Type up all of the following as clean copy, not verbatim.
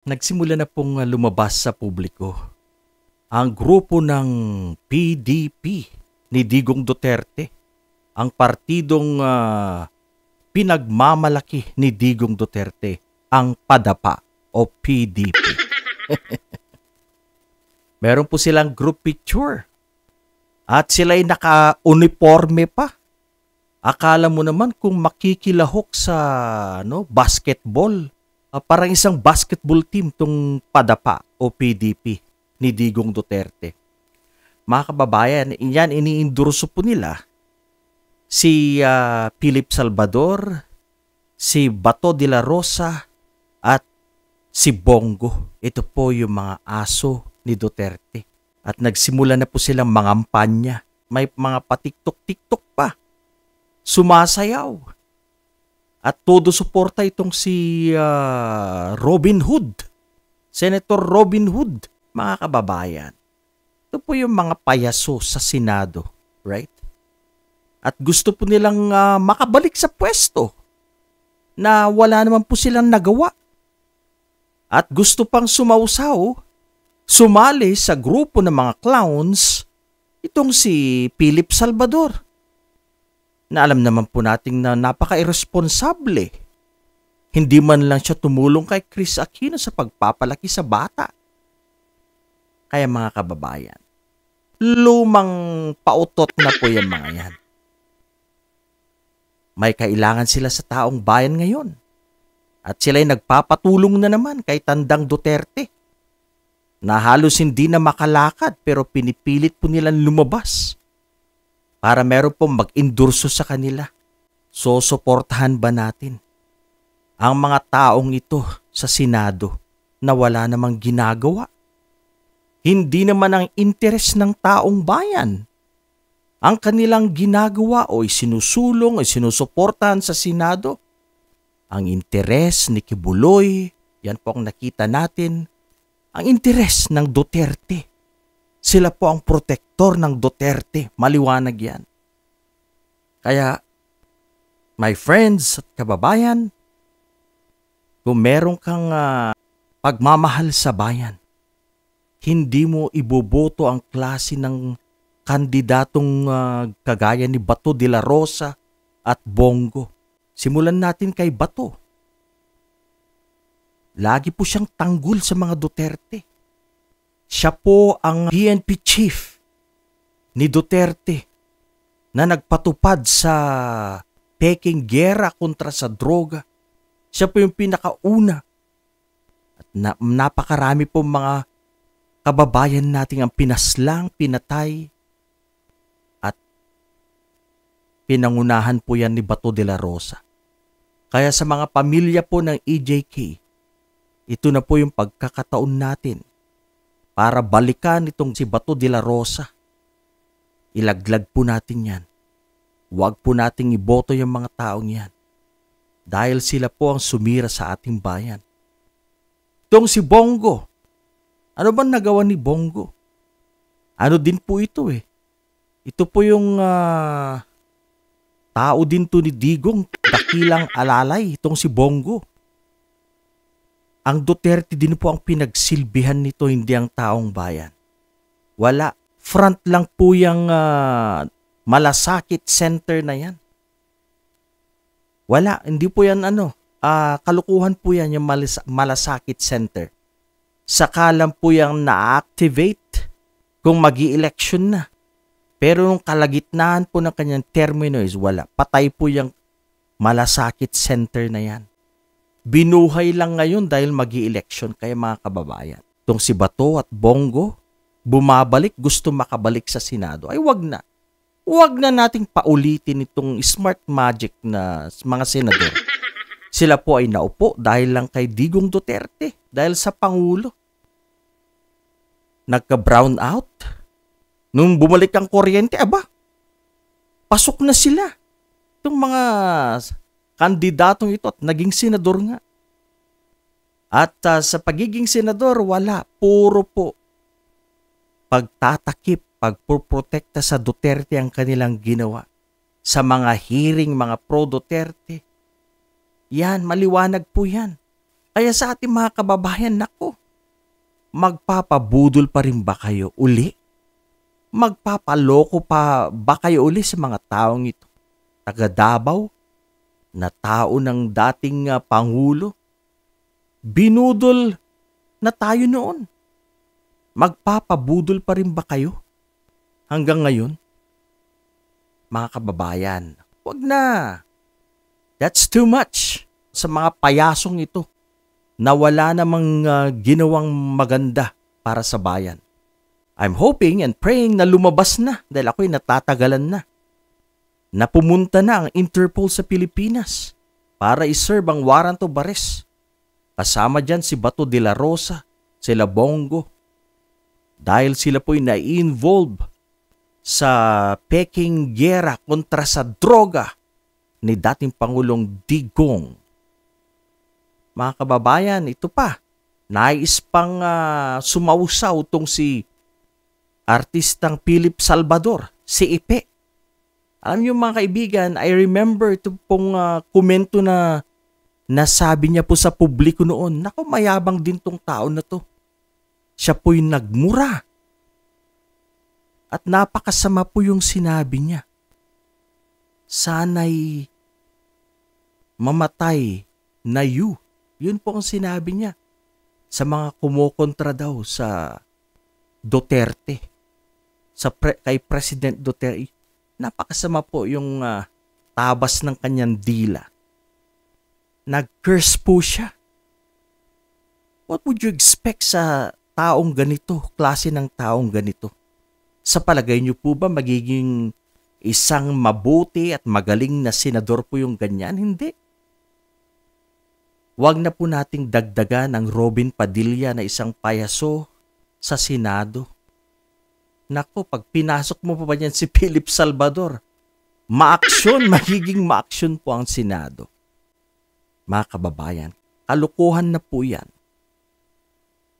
Nagsimula na pong lumabas sa publiko ang grupo ng PDP ni Digong Duterte, ang partidong pinagmamalaki ni Digong Duterte, ang PADAPA o PDP. Meron po silang group picture at sila'y naka-uniforme pa. Akala mo naman kung makikilahok sa basketball. Parang isang basketball team tong PADAPA o PDP ni Digong Duterte. Mga kababayan, yan iniindurso po nila si Philip Salvador, si Bato de la Rosa at si Bongo. Ito po yung mga aso ni Duterte. At nagsimula na po silang mangampanya. May mga patiktok-tiktok pa. Sumasayaw. At todo suporta itong si Robin Hood. Senator Robin Hood, mga kababayan. Ito po yung mga payaso sa Senado, right? At gusto po nilang makabalik sa pwesto na wala naman po silang nagawa. At gusto pang sumali sa grupo ng mga clowns itong si Philip Salvador. Na alam naman po natin na napaka-irresponsable. Hindi man lang siya tumulong kay Chris Aquino sa pagpapalaki sa bata. Kaya mga kababayan, lumang pautot na po yung mga yan. May kailangan sila sa taong bayan ngayon. At sila'y nagpapatulong na naman kay Tandang Duterte. Na halos hindi na makalakad pero pinipilit po nilang lumabas. Para meron pong mag-endorso sa kanila. So, suportahan ba natin ang mga taong ito sa Senado na wala namang ginagawa? Hindi naman ang interes ng taong bayan. Ang kanilang ginagawa o isinusulong o sinusuportahan sa Senado. Ang interes ni Kibuloy, yan po ang nakita natin, ang interes ng Duterte. Sila po ang protektor ng Duterte. Maliwanag yan. Kaya, my friends at kababayan, kung meron kang pagmamahal sa bayan, hindi mo iboboto ang klase ng kandidatong kagaya ni Bato de la Rosa at Bongo. Simulan natin kay Bato. Lagi po siyang tanggol sa mga Duterte. Siya po ang PNP chief ni Duterte na nagpatupad sa peking gera kontra sa droga. Siya po yung pinakauna. At napakarami po mga kababayan nating ang pinaslang, pinatay at pinangunahan po yan ni Bato de la Rosa. Kaya sa mga pamilya po ng EJK, ito na po yung pagkakataon natin para balikan itong si Bato de la Rosa. Ilaglag po natin yan. Huwag po nating iboto yung mga taong yan. Dahil sila po ang sumira sa ating bayan. Itong si Bongo. Ano ba nagawa ni Bongo? Ano din po ito eh. Ito po yung tao din to ni Digong. Dakilang alalay itong si Bongo. Ang Duterte din po ang pinagsilbihan nito, hindi ang taong bayan. Wala. Front lang po yung malasakit center na yan. Wala. Hindi po yan kalukuhan po yan yung malasakit center. Saka lang po yung na-activate kung magi-election na. Pero nung kalagitnaan po ng kanyang termino is wala. Patay po yung malasakit center na yan. Binuhay lang ngayon dahil magi-election kaya mga kababayan. Itong si Bato at Bongo, bumabalik, gusto makabalik sa Senado. Ay wag na. Wag na nating paulitin itong smart magic na mga senador. Sila po ay naupo dahil lang kay Digong Duterte, dahil sa Pangulo. Nagka-brown out. Nung bumalik ang kuryente, pasok na sila. Itong mga kandidatong ito at naging senador nga. At sa pagiging senador, wala. Puro po pagtatakip, pagpoprotekta sa Duterte ang kanilang ginawa. Sa mga hearing, mga pro-Duterte. Yan, maliwanag po yan. Kaya sa ating mga kababayan, nako, magpapabudol pa rin ba kayo uli? Magpapaloko pa ba kayo uli sa mga taong ito? Taga Davao, na tao ng dating Pangulo? Binudol na tayo noon. Magpapabudol pa rin ba kayo hanggang ngayon? Mga kababayan, wag na. That's too much sa mga payasong ito na wala namang ginawang maganda para sa bayan. I'm hoping and praying na lumabas na dahil ako'y natatagalan na. Na pumunta na ang Interpol sa Pilipinas para iserve ang warrant of arrest. Kasama dyan si Bato de la Rosa, sila Bongo. Dahil sila po'y na-involve sa peking giyera kontra sa droga ni dating Pangulong Digong. Mga kababayan, ito pa. Nais pang sumausaw itong si artistang Philip Salvador, si Ipe. Alam niyo mga kaibigan, I remember ito pong komento na nasabi niya po sa publiko noon. Naku, mayabang din tong tao na to. Siya po'y nagmura. At napakasama po yung sinabi niya. Sana'y mamatay na you. Yun po ang sinabi niya sa mga kumokontra daw sa Duterte. Kay President Duterte. Napakasama po yung tabas ng kanyang dila. Nag-curse po siya. What would you expect sa taong ganito, klase ng taong ganito? Sa palagay niyo po ba magiging isang mabuti at magaling na senador po yung ganyan? Hindi. Huwag na po nating dagdagan ang Robin Padilla na isang payaso sa Senado. Nako, pag pinasok mo pa ba yan si Philip Salvador, magiging maaksyon po ang Senado. Mga kababayan, kalukuhan na po yan.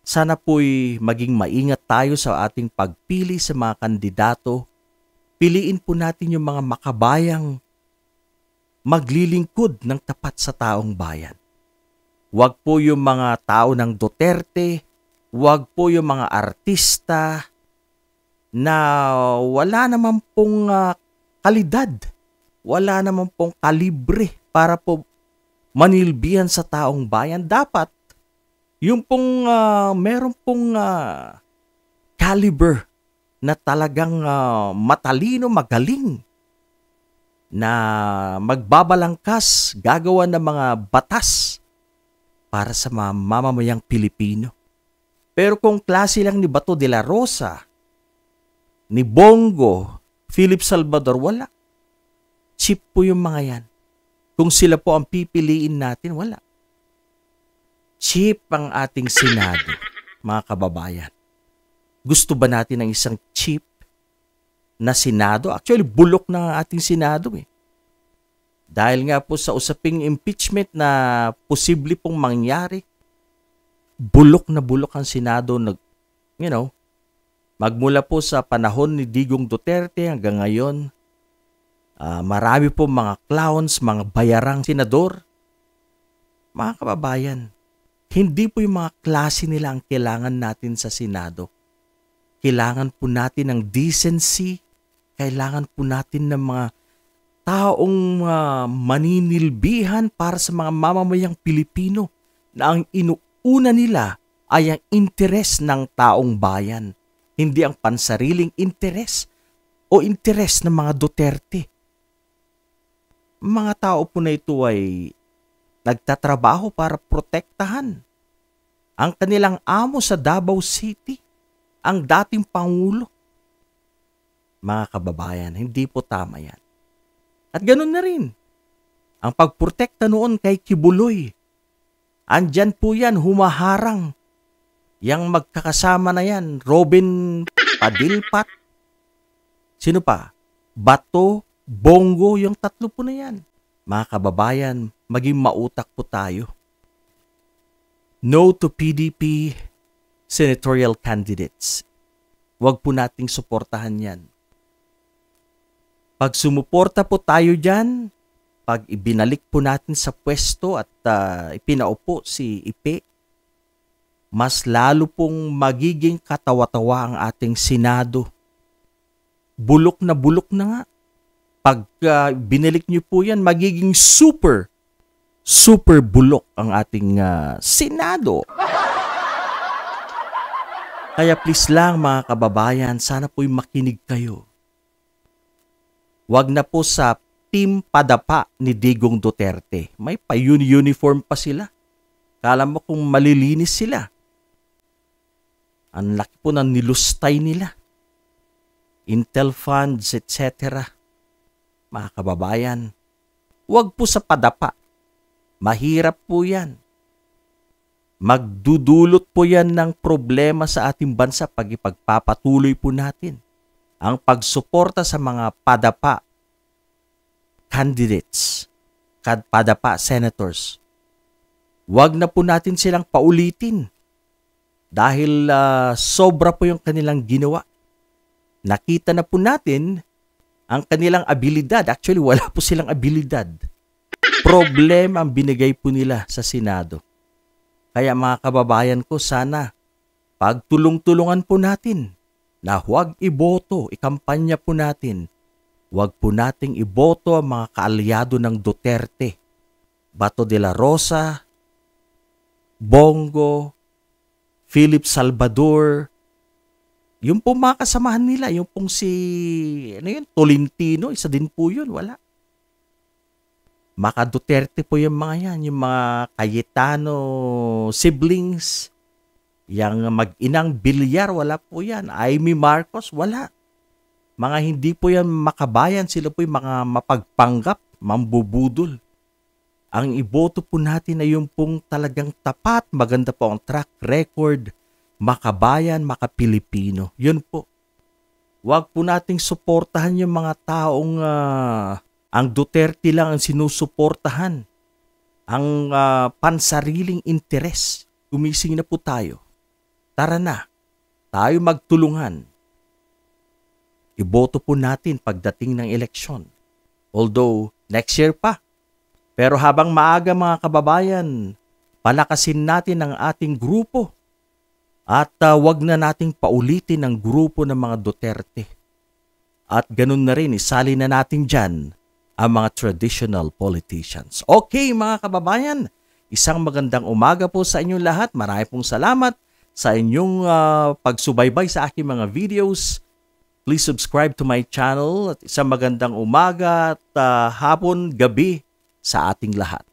Sana po'y maging maingat tayo sa ating pagpili sa mga kandidato. Piliin po natin yung mga makabayang maglilingkod ng tapat sa taong bayan. Huwag po yung mga tao ng Duterte, huwag po yung mga artista na wala naman pong kalidad, wala naman pong kalibre para po manilbihan sa taong bayan. Dapat yung pong meron pong caliber na talagang matalino, magaling na magbabalangkas, gagawa ng mga batas para sa mga mamamayang Pilipino. Pero kung klase lang ni Bato de la Rosa, ni Bongo, Philip Salvador, wala. Cheap po yung mga yan. Kung sila po ang pipiliin natin, wala. Cheap ang ating Senado, mga kababayan. Gusto ba natin ng isang cheap na Senado? Actually, bulok na ang ating Senado eh. Dahil nga po sa usaping impeachment na posible pong mangyari, bulok na bulok ang Senado. Magmula po sa panahon ni Digong Duterte hanggang ngayon, marami po mga clowns, mga bayarang senador. Mga kababayan, hindi po yung mga klase nila ang kailangan natin sa Senado. Kailangan po natin ng decency, kailangan po natin ng mga taong maninilbihan para sa mga mamamayang Pilipino na ang inuuna nila ay ang interes ng taong bayan. Hindi ang pansariling interes o interes ng mga Duterte. Mga tao po na ito ay nagtatrabaho para protektahan ang kanilang amo sa Davao City, ang dating Pangulo. Mga kababayan, hindi po tama yan. At ganun na rin ang pagprotekta noon kay Kibuloy. Andyan po yan, humaharang. Yang magkakasama na yan, Robin Padilpat. Sino pa? Bato, Bongo, yung tatlo po na yan. Mga kababayan, maging mautak po tayo. No to PDP senatorial candidates. Huwag po nating suportahan yan. Pag sumuporta po tayo dyan, pag ibinalik po natin sa pwesto at ipinaupo si Ipe, mas lalo pong magiging katawa-tawa ang ating Senado. Bulok na nga. Pag binalik niyo po yan, magiging super bulok ang ating Senado. Kaya please lang mga kababayan, sana po'y makinig kayo. Wag na po sa Team Padapa ni Digong Duterte. May pa-uniform pa sila. Kala mo kung malilinis sila. Ang laki po ng nilustay nila. Intel funds, etc. Mga kababayan, wag po sa Padapa. Mahirap po yan. Magdudulot po yan ng problema sa ating bansa pag ipagpapatuloy po natin ang pagsuporta sa mga Padapa candidates, Padapa senators. Wag na po natin silang paulitin dahil sobra po yung kanilang ginawa. Nakita na po natin ang kanilang abilidad. Actually, wala po silang abilidad. Problema ang binigay po nila sa Senado. Kaya mga kababayan ko, sana pagtulong-tulungan po natin na huwag iboto, ikampanya po natin. Huwag po nating iboto ang mga kaalyado ng Duterte. Bato de la Rosa, Bongo, Philip Salvador, yung pong mga kasamahan nila, yung pong si Tolentino, isa din po yun, wala. Maka Duterte po yung mga yan, yung mga Cayetano siblings, yung mag-inang Bilyar, wala po yan. Amy Marcos, wala. Mga hindi po yan makabayan, sila po yung mga mapagpanggap, mambubudol. Ang iboto po natin ay yung pong talagang tapat, maganda po ang track record, makabayan, makapilipino. Yun po. Huwag po nating suportahan yung mga taong ang Duterte lang ang sinusuportahan. Ang pansariling interes. Gumising na po tayo. Tara na. Tayo magtulungan. Iboto po natin pagdating ng eleksyon. Although, next year pa. Pero habang maaga mga kababayan, palakasin natin ang ating grupo. At wag na nating paulitin ang grupo ng mga Duterte. At ganun na rin, isali na natin dyan ang mga traditional politicians. Okay mga kababayan, isang magandang umaga po sa inyong lahat. Marami pong salamat sa inyong pagsubaybay sa aking mga videos. Please subscribe to my channel at isang magandang umaga at hapon, gabi sa ating lahat.